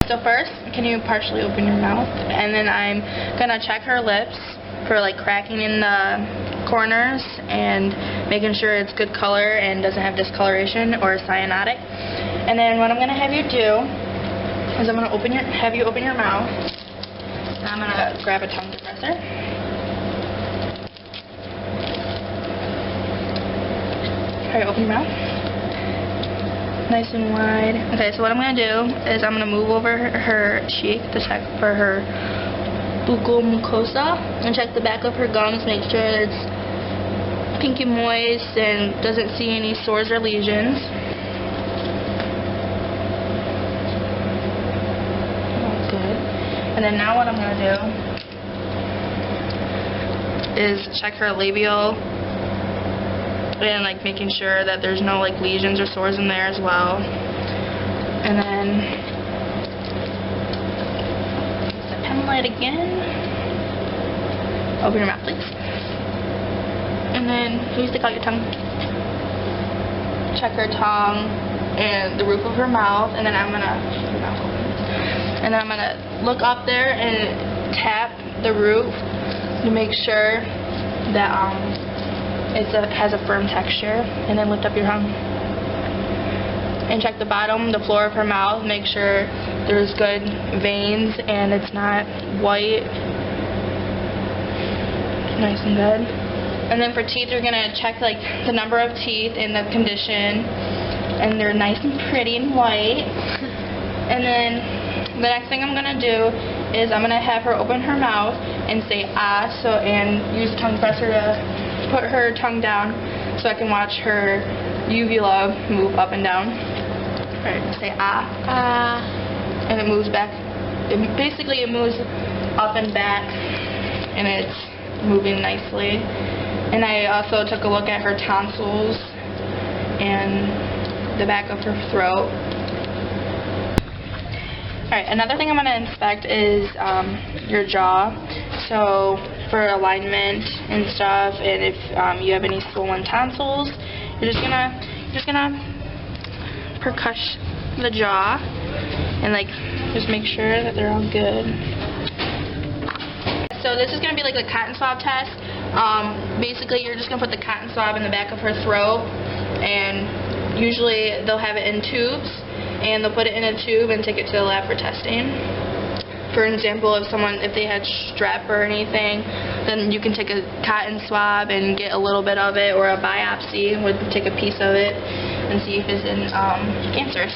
so first, can you partially open your mouth? And then I'm going to check her lips for like cracking in the corners and making sure it's good color and doesn't have discoloration or cyanotic. And then what I'm going to have you do is I'm going to have you open your mouth. And I'm going to grab a tongue depressor. Alright, open your mouth. Nice and wide. Okay, so what I'm going to do is I'm going to move over her cheek to check for her buccal mucosa and check the back of her gums, make sure it's pinky moist and doesn't see any sores or lesions. Good. And then now what I'm going to do is check her labial and like making sure that there's no like lesions or sores in there as well. And then use the pen light again. Open your mouth, please. And then can you stick out your tongue? Check her tongue and the roof of her mouth, and then I'm gonna look up there and tap the roof to make sure that it has a firm texture, and then lift up your tongue and check the bottom, the floor of her mouth, make sure there's good veins and it's not white. Nice and good. And then for teeth, you're gonna check like the number of teeth and the condition, and they're nice and pretty and white. And then the next thing I'm gonna do is I'm gonna have her open her mouth and say ah, and use the tongue presser to put her tongue down so I can watch her uvula move up and down. Alright, say ah. Ah. And it moves back. Basically it moves up and back and it's moving nicely. And I also took a look at her tonsils and the back of her throat. Alright, another thing I'm going to inspect is your jaw. So for alignment and stuff, and if you have any swollen tonsils, you're just gonna percuss the jaw and like just make sure that they're all good. So this is gonna be like a cotton swab test. Basically, you're just gonna put the cotton swab in the back of her throat, and usually they'll have it in tubes, and they'll put it in a tube and take it to the lab for testing. For example, if they had strep or anything, then you can take a cotton swab and get a little bit of it, or a biopsy would take a piece of it and see if it's cancerous.